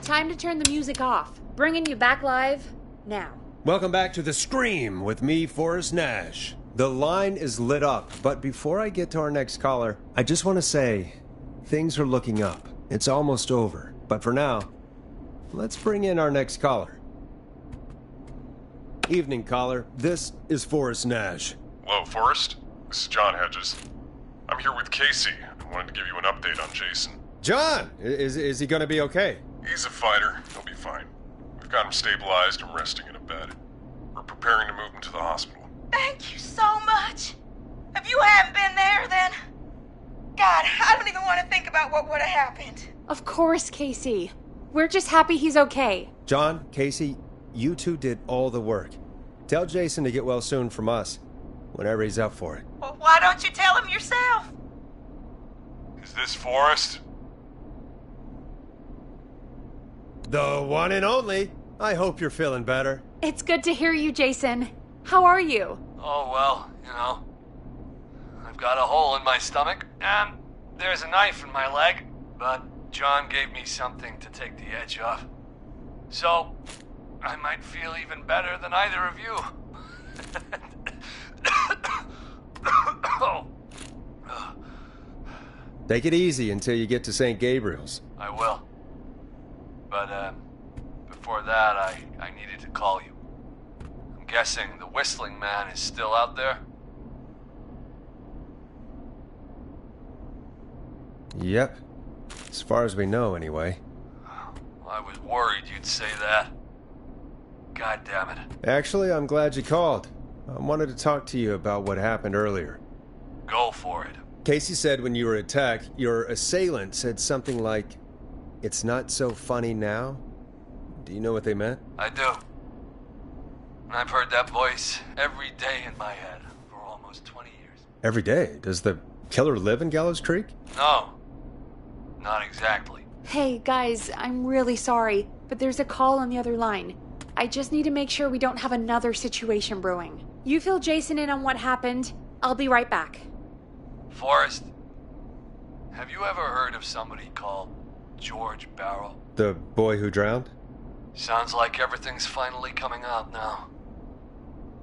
Time to turn the music off. Bringing you back live now. Welcome back to The Scream with me, Forrest Nash. The line is lit up, but before I get to our next caller, I just want to say, things are looking up. It's almost over. But for now, let's bring in our next caller. Evening, caller. This is Forrest Nash. Hello, Forrest. This is John Hedges. I'm here with Casey. I wanted to give you an update on Jason. John! Is he gonna be okay? He's a fighter. He'll be fine. We've got him stabilized and resting in a bed. We're preparing to move him to the hospital. Thank you so much. If you hadn't been there, then... God, I don't even want to think about what would have happened. Of course, Casey. We're just happy he's okay. John, Casey, you two did all the work. Tell Jason to get well soon from us, whenever he's up for it. Well, why don't you tell him yourself? Is this Forrest? The one and only. I hope you're feeling better. It's good to hear you, Jason. How are you? Oh, well, you know. I've got a hole in my stomach, and there's a knife in my leg, but John gave me something to take the edge off. So, I might feel even better than either of you. Oh. Take it easy until you get to St. Gabriel's. I will. But, before that, I needed to call you. I'm guessing the Whistling Man is still out there? Yep. As far as we know, anyway. I was worried you'd say that. God damn it. Actually, I'm glad you called. I wanted to talk to you about what happened earlier. Go for it. Casey said when you were attacked, your assailant said something like, "It's not so funny now." Do you know what they meant? I do. And I've heard that voice every day in my head for almost 20 years. Every day? Does the killer live in Gallows Creek? No. Not exactly. Hey, guys, I'm really sorry, but there's a call on the other line. I just need to make sure we don't have another situation brewing. You fill Jason in on what happened. I'll be right back. Forrest, have you ever heard of somebody called George Barrow? The boy who drowned? Sounds like everything's finally coming out now.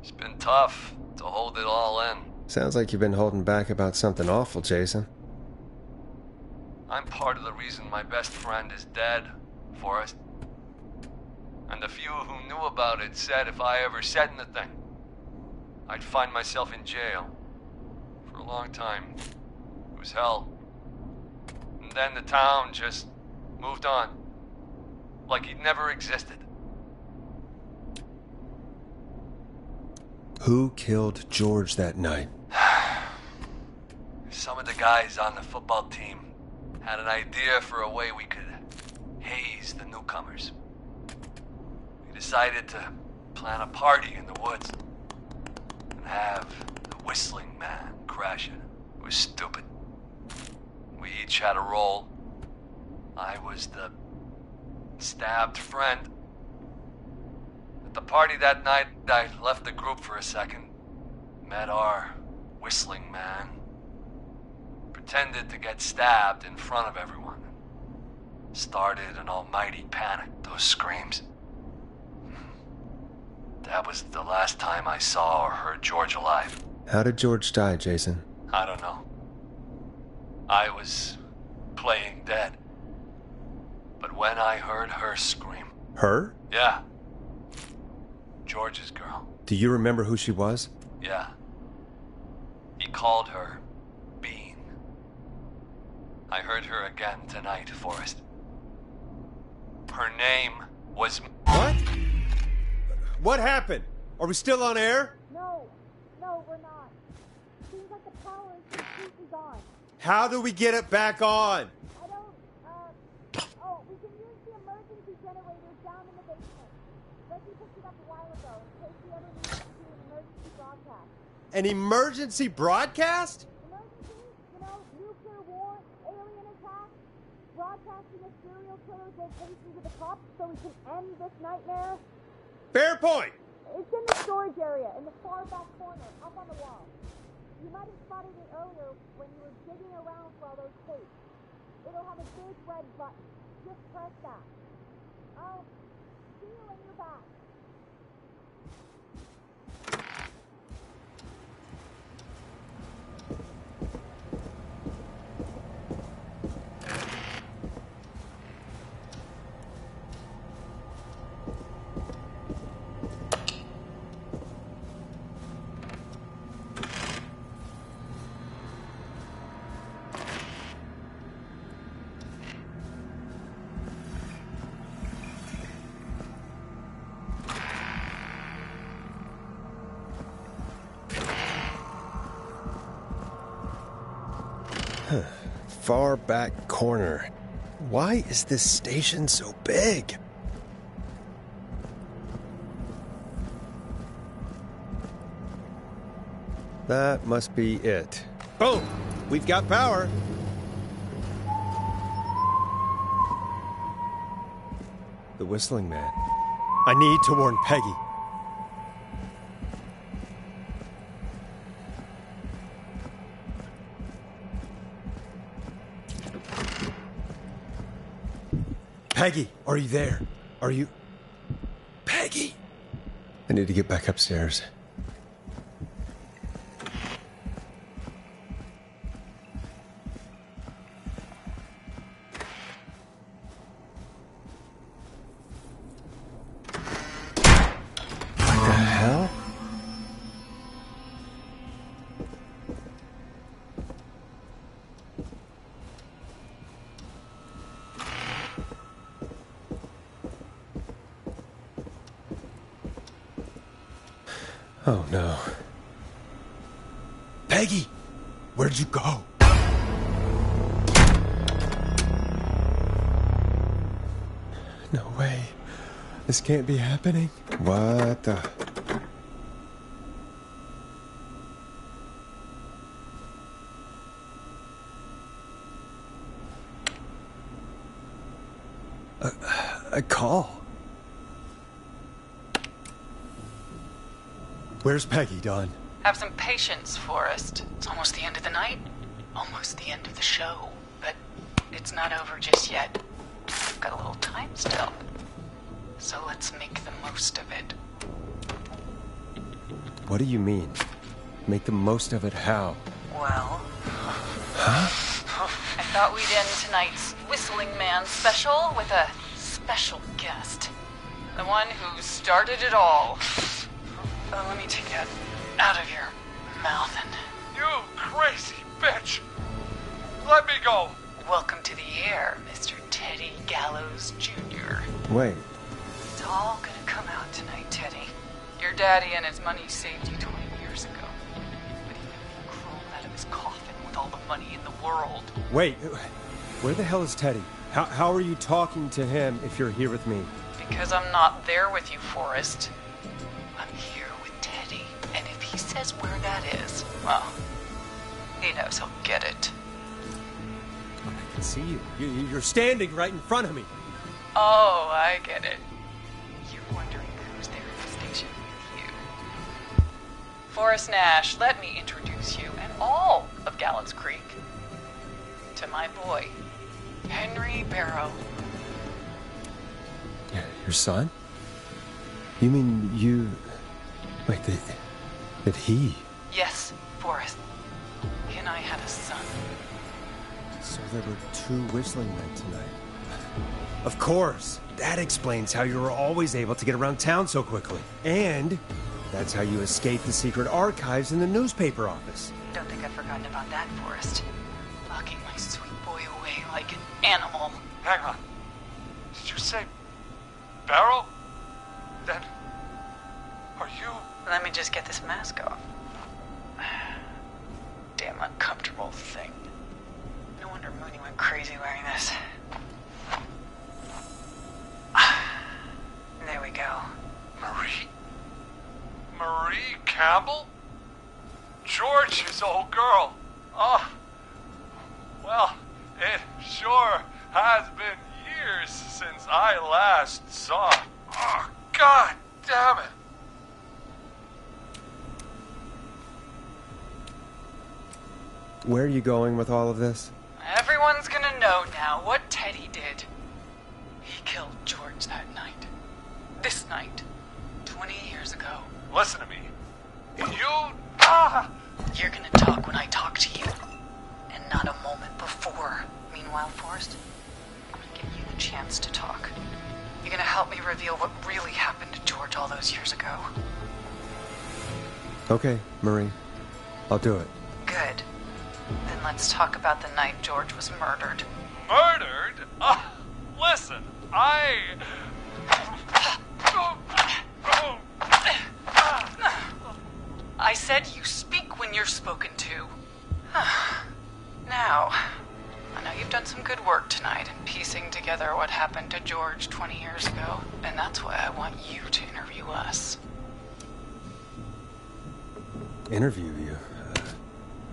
It's been tough to hold it all in. Sounds like you've been holding back about something awful, Jason. I'm part of the reason my best friend is dead, Forrest. And the few who knew about it said if I ever said anything, I'd find myself in jail. For a long time. It was hell. And then the town just moved on. Like he'd never existed. Who killed George that night? Some of the guys on the football team had an idea for a way we could haze the newcomers. We decided to plan a party in the woods and have the Whistling Man crash it. It was stupid. We each had a role. I was the stabbed friend. At the party that night, I left the group for a second. Met our Whistling Man. Pretended to get stabbed in front of everyone. Started an almighty panic, those screams. That was the last time I saw or heard George alive. How did George die, Jason? I don't know. I was playing dead. But when I heard her scream... Her? Yeah. George's girl. Do you remember who she was? Yeah. He called her Bean. I heard her again tonight, Forrest. Her name was... What? What happened? Are we still on air? No, we're not. Seems like the power is completely gone. How do we get it back on? I don't, we can use the emergency generators down in the basement. Reggie picked it up a while ago in case we ever need to do an emergency broadcast. An emergency broadcast? Emergency? You know, nuclear war, alien attack, broadcasting a serial killer's location to the cops so we can end this nightmare. Fair point. It's in the storage area, in the far back corner, up on the wall. You might have spotted it earlier when you were digging around for all those tapes. It'll have a big red button. Just press that. I'll see you when you're back. Far back corner. Why is this station so big? That must be it. Boom! We've got power! The Whistling Man. I need to warn Peggy. Peggy, are you there? Are you... Peggy! I need to get back upstairs. What the hell? Oh no. Peggy! Where'd you go? No way. This can't be happening. What the... A call. Where's Peggy, Dawn? Have some patience, Forrest. It's almost the end of the night. Almost the end of the show. But it's not over just yet. We've got a little time still. So let's make the most of it. What do you mean? Make the most of it how? Well... Huh? I thought we'd end tonight's Whistling Man special with a special guest. The one who started it all. Let me take that out of your mouth and... You crazy bitch! Let me go! Welcome to the air, Mr. Teddy Gallows Jr. Wait. It's all gonna come out tonight, Teddy. Your daddy and his money saved you 20 years ago. But he really crawled out of his coffin with all the money in the world. Wait. Where the hell is Teddy? How are you talking to him if you're here with me? Because I'm not there with you, Forrest. I'm here with Teddy. And if he says where that is, well, he knows he'll get it. I can see you. You're standing right in front of me. Oh, I get it. You're wondering who's there at the station with you. Forrest Nash, let me introduce you and all of Gallows Creek to my boy, Henry Barrow. Your son? You mean you... Wait, that he... Yes, Forrest. He and I had a son. So there were 2 Whistling Men tonight. Of course. That explains how you were always able to get around town so quickly. And that's how you escaped the secret archives in the newspaper office. Don't think I've forgotten about that, Forrest. Locking my sweet boy away like an animal. Hang on. Did you say Barrow? Then... are you... Let me just get this mask off. Damn uncomfortable thing. No wonder Mooney went crazy wearing this. There we go. Marie? Marie Campbell? George's old girl. Oh. Well, it sure has been years since I last saw. Oh, God damn it. Where are you going with all of this? Everyone's gonna know now what Teddy did. He killed George that night. This night. 20 years ago. Listen to me. You're gonna talk when I talk to you. And not a moment before. Meanwhile, Forrest, I'm gonna give you the chance to talk. You're gonna help me reveal what really happened to George all those years ago. Okay, Marie. I'll do it. Good. Then let's talk about the night George was murdered. Murdered? Listen, I said you speak when you're spoken to. Now, I know you've done some good work tonight in piecing together what happened to George 20 years ago, and that's why I want you to interview us. Interview you?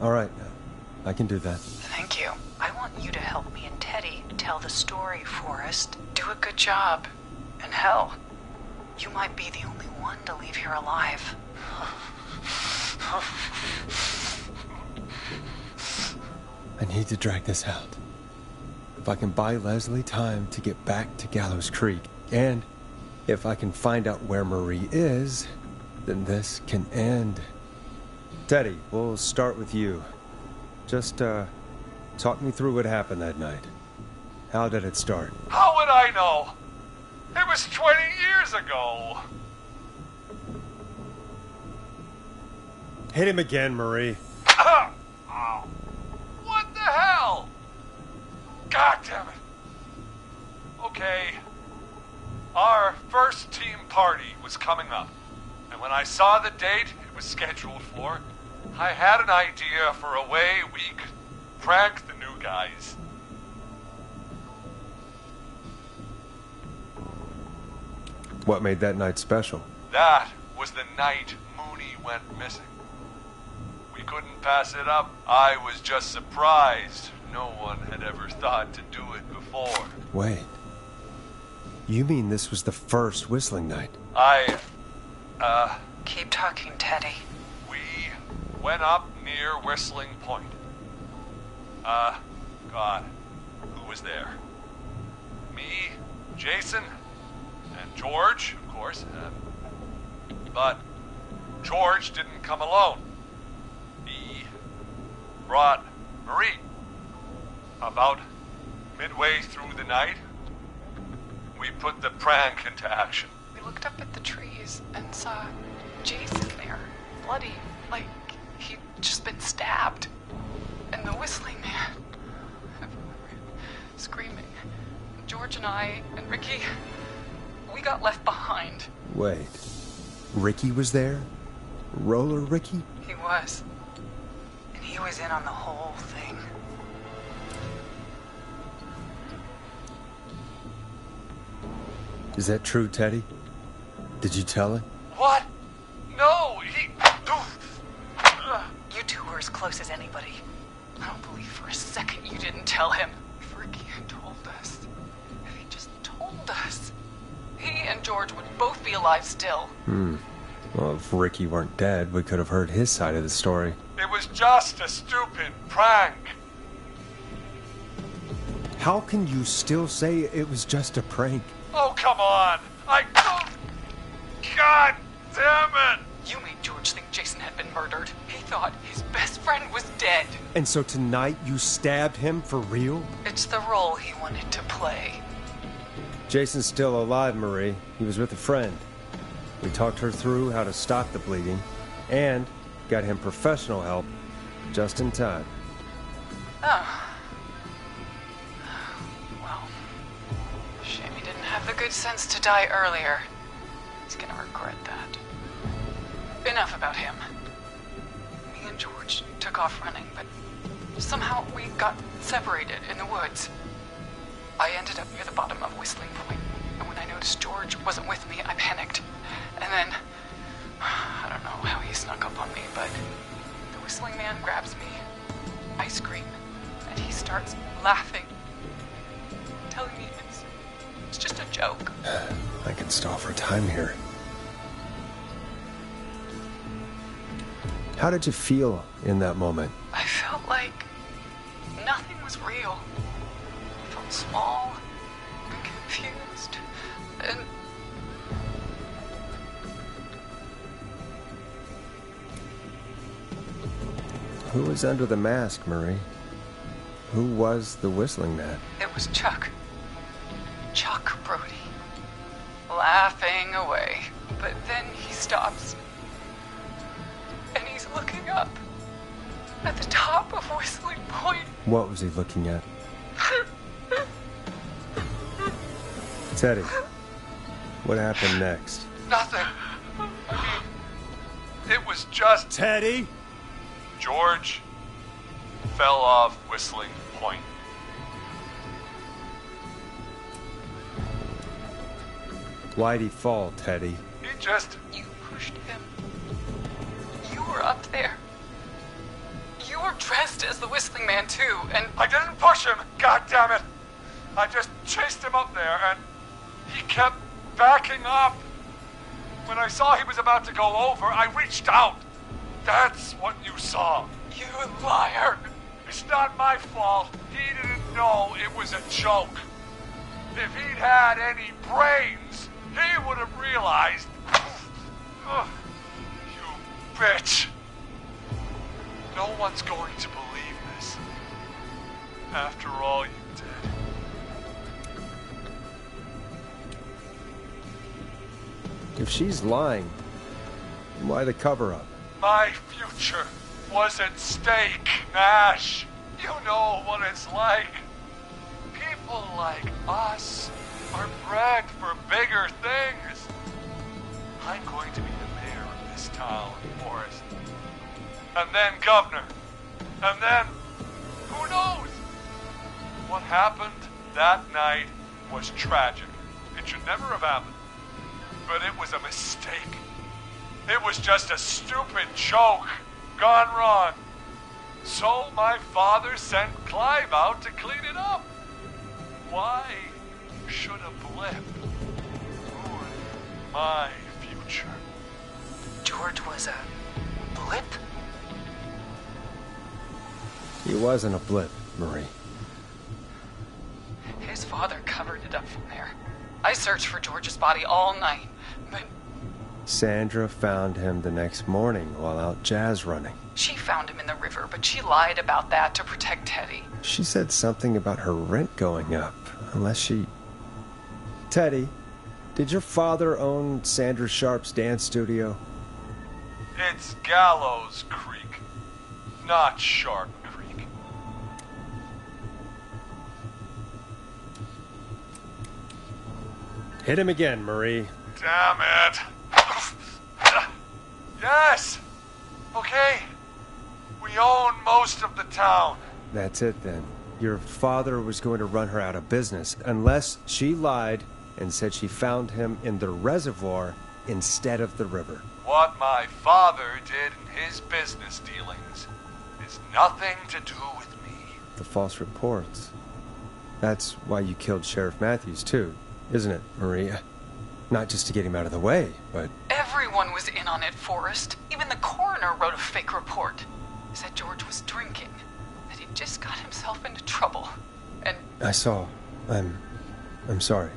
All right. I can do that. Thank you. I want you to help me and Teddy tell the story, Forrest. Do a good job. And hell, you might be the only one to leave here alive. I need to drag this out. If I can buy Leslie time to get back to Gallows Creek, and if I can find out where Marie is, then this can end. Teddy, we'll start with you. Just, talk me through what happened that night. How did it start? How would I know? It was 20 years ago. Hit him again, Marie. Oh, what the hell? God damn it. Okay. Our first team party was coming up. And when I saw the date it was scheduled for, I had an idea for a way we could prank the new guys. What made that night special? That was the night Mooney went missing. We couldn't pass it up. I was just surprised. No one had ever thought to do it before. Wait. You mean this was the first whistling night? Keep talking, Teddy. We went up near Whistling Point. God, who was there? Me, Jason, and George, of course. But George didn't come alone. He brought Marie. About midway through the night, we put the prank into action. We looked up at the trees and saw Jason there, bloody, like he'd just been stabbed. And the whistling man, screaming. George and I and Ricky, we got left behind. Wait. Ricky was there? Roller Ricky? He was. And he was in on the whole thing. Is that true, Teddy? Did you tell him? What? No, he... You two were as close as anybody. I don't believe for a second you didn't tell him. If Ricky had told us, if he just told us, he and George would both be alive still. Well, if Ricky weren't dead, we could have heard his side of the story. It was just a stupid prank. How can you still say it was just a prank? Oh, come on. God damn it. You made George think Jason had been murdered. He thought his best friend was dead. And so tonight you stabbed him for real? It's the role he wanted to play. Jason's still alive, Marie. He was with a friend. We talked her through how to stop the bleeding and got him professional help just in time. Oh. Well, shame he didn't have the good sense to die earlier. He's gonna regret that. Enough about him. Me and George took off running, but somehow we got separated in the woods. I ended up near the bottom of Whistling Point, and when I noticed George wasn't with me, I panicked. And then, I don't know how he snuck up on me, but the whistling man grabs me. I scream, and he starts laughing, telling me it's just a joke. I can stall for time here. How did you feel in that moment? I felt like nothing was real. I felt small and confused. confused. And Who was under the mask, Marie? Who was the whistling man? it was Chuck. Chuck Brody. Laughing away. But then he stops. And he's looking up. At the top of Whistling Point. What was he looking at? Teddy, what happened next? Nothing. It was just Teddy? George fell off Whistling Point. Why'd he fall, Teddy? He just... You pushed him. You were up there. You were dressed as the Whistling Man, too, and I didn't push him, God damn it! I just chased him up there, and he kept backing up. When I saw he was about to go over, I reached out. That's what you saw. you liar. It's not my fault. He didn't know it was a joke. If he'd had any brains, he would have realized. You bitch. No one's going to believe this. After all you did. If she's lying, why the cover-up? My future was at stake, Nash. You know what it's like. People like us are bred for bigger things. I'm going to be the mayor of this town, Forrest. And then governor. And then, who knows? What happened that night was tragic. It should never have happened. But it was a mistake. It was just a stupid joke gone wrong. So my father sent Clive out to clean it up. Why should a blip ruin my future? George was a blip? He wasn't a blip, Marie. His father covered it up from there. I searched for George's body all night, but Sandra found him the next morning while out jazz running. she found him in the river, but she lied about that to protect Teddy. She said something about her rent going up, unless she... Teddy, did your father own Sandra Sharp's dance studio? It's Gallows Creek, not Sharp Creek. Hit him again, Marie. Damn it. Yes. Okay. We own most of the town. That's it then. Your father was going to run her out of business, unless she lied and said she found him in the reservoir instead of the river. What my father did in his business dealings is nothing to do with me. The false reports. That's why you killed Sheriff Matthews, too, isn't it, Maria? Not just to get him out of the way, but... Everyone was in on it, Forrest. Even the coroner wrote a fake report. Said George was drinking, that he just got himself into trouble. And I saw. I'm sorry.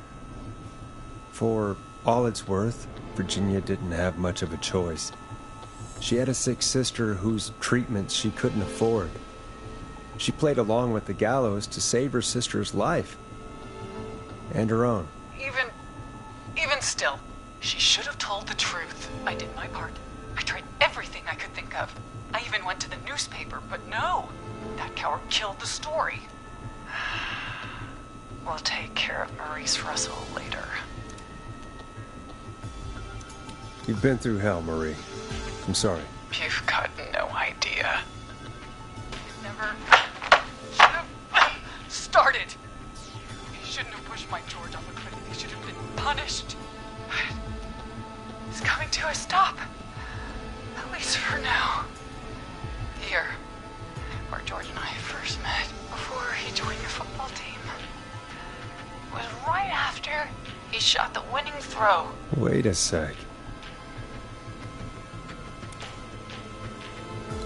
For all it's worth, Virginia didn't have much of a choice. She had a sick sister whose treatments she couldn't afford. She played along with the gallows to save her sister's life. And her own. even still, she should have told the truth. I did my part. I tried everything I could think of. I even went to the newspaper, but no. That coward killed the story. We'll take care of Maurice Russell later. You've been through hell, Marie. I'm sorry. You've got no idea. It never should have started. He shouldn't have pushed my George off a cliff. He should have been punished. But it's coming to a stop. At least for now. Here, where George and I first met, before he joined the football team, was right after he shot the winning throw. Wait a sec.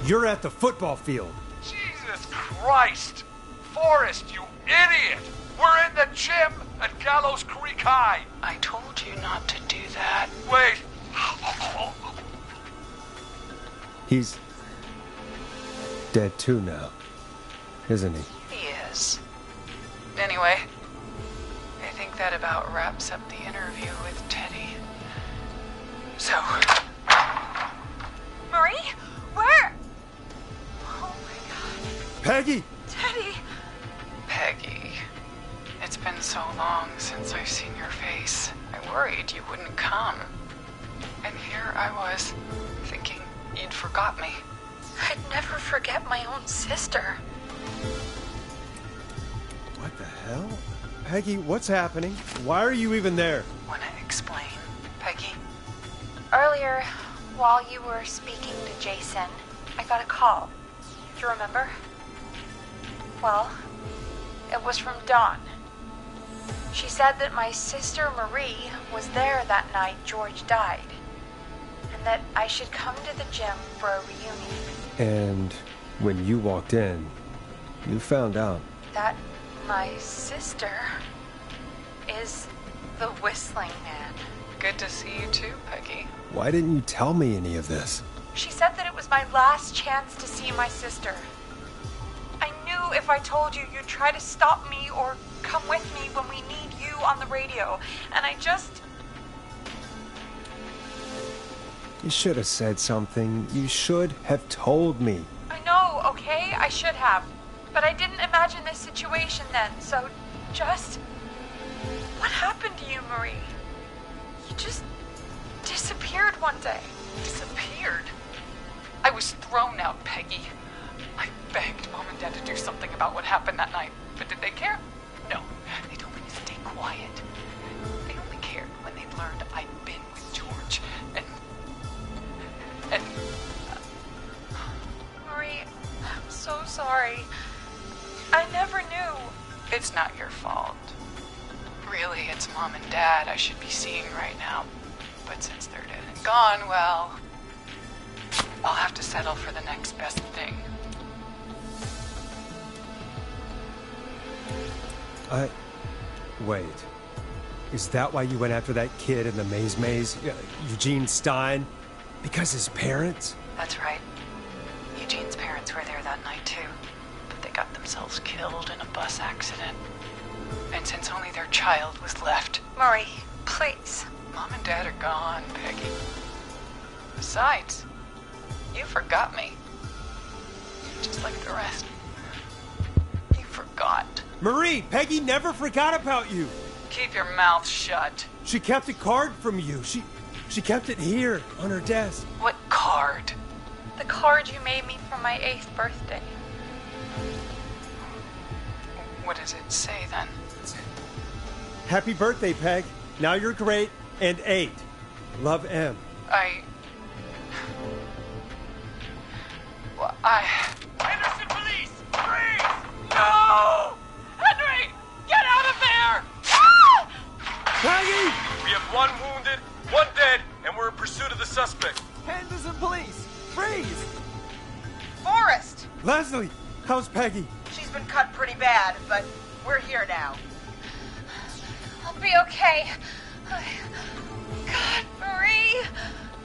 You're at the football field. Jesus Christ! Forrest, you idiot! We're in the gym at Gallows Creek High. I told you not to do that. Wait. He's dead too now, isn't he? He is. Anyway, I think that about wraps up the interview with Teddy. So, Marie? Where? Oh my god. Peggy! Teddy! Peggy, it's been so long since I've seen your face. I worried you wouldn't come. And here I was, thinking you'd forgot me. I'd never forget my own sister. What the hell? Peggy, what's happening? Why are you even there? Wanna explain, Peggy? Earlier, while you were speaking to Jason, I got a call. Do you remember? Well, it was from Dawn. She said that my sister Marie was there that night George died, and that I should come to the gym for a reunion. And when you walked in, you found out. That my sister is the Whistling Man. Good to see you too, Peggy. Why didn't you tell me any of this? She said that it was my last chance to see my sister. I knew if I told you, you'd try to stop me or come with me when we need you on the radio. And I just... You should have said something. You should have told me. I know, okay? I should have. But I didn't imagine this situation then, so just... What happened to you, Marie? You just disappeared one day. Disappeared? I was thrown out, Peggy. I begged Mom and Dad to do something about what happened that night, but did they care? No. They told me to stay quiet. They only cared when they learned I'd been with George, and... Marie, I'm so sorry. I never knew. It's not your fault. Really, it's Mom and Dad I should be seeing right now. But since they're dead and gone, well... I'll have to settle for the next best thing. Wait. Is that why you went after that kid in the maze? Eugene Stein? Because his parents? That's right. Eugene's parents were there that night too. But they got themselves killed in a bus accident. And since only their child was left... Marie, please. Mom and Dad are gone, Peggy. Besides, you forgot me. Just like the rest. You forgot. Marie, Peggy never forgot about you. Keep your mouth shut. She kept a card from you. She kept it here on her desk. What card? The card you made me for my 8th birthday. What does it say then? Happy birthday, Peg. Now you're great and 8. Love, M. Henderson police! Freeze! No! Henry! Get out of there! Ah! Peggy! We have 1 wounded, 1 dead, and we're in pursuit of the suspect. Henderson police! Freeze! Forrest! Leslie, how's Peggy? She's been cut pretty bad, but we're here now. I'll be okay. God, Marie!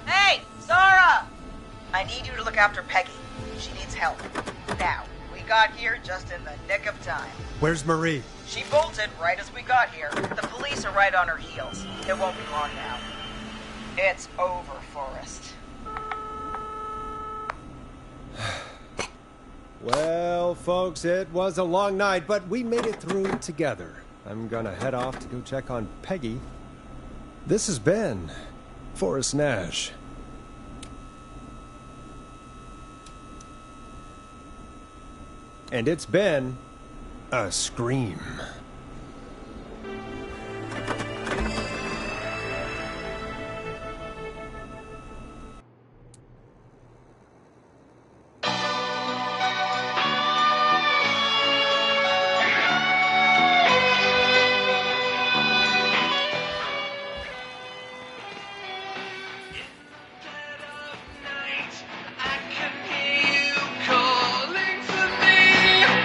Hey, Zara! I need you to look after Peggy. She needs help. Now, we got here just in the nick of time. Where's Marie? She bolted right as we got here. The police are right on her heels. It won't be long now. It's over, Forrest. Well, folks, it was a long night, but we made it through together. I'm gonna head off to go check on Peggy. This has been Forrest Nash. And it's been a scream. I can hear you calling for me,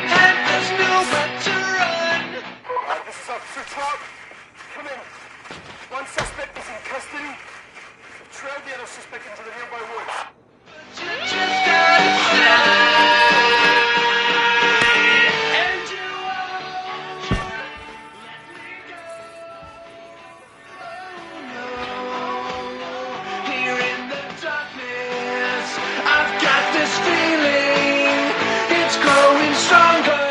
and there's nobody out. Come in. One suspect is in custody. Trail the other suspect into the nearby woods. Here in the darkness, I've got this feeling. It's growing stronger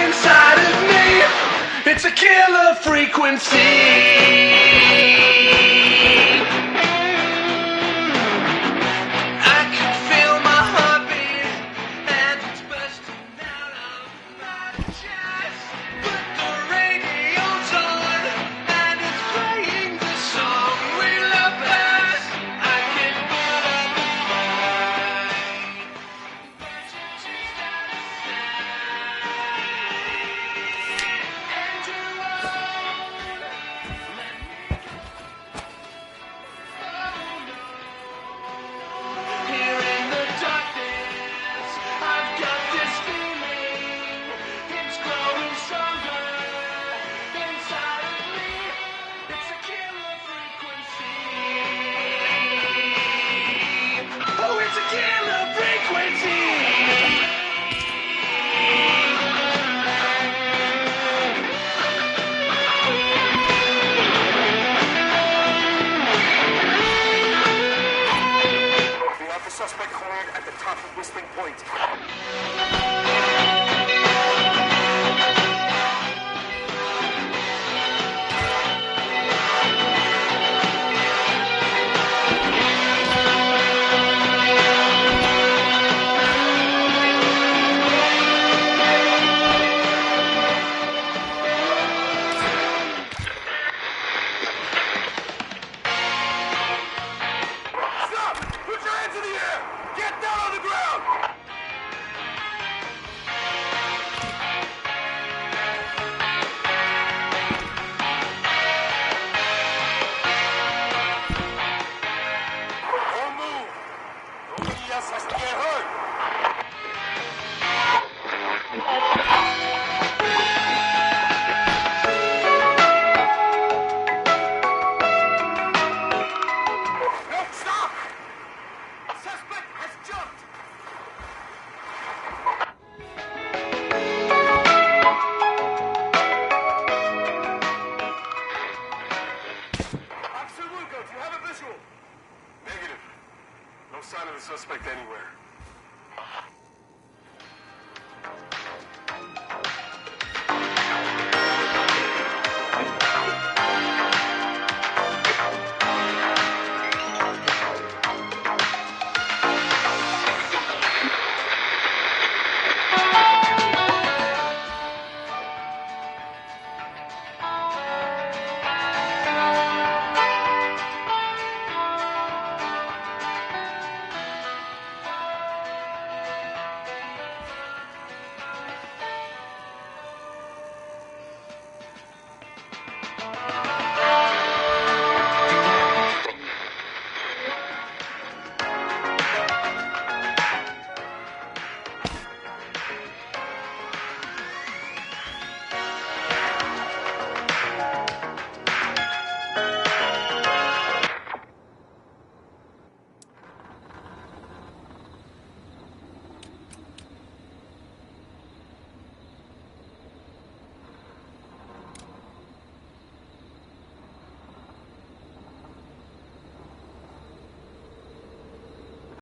inside of me. It's a killer frequency.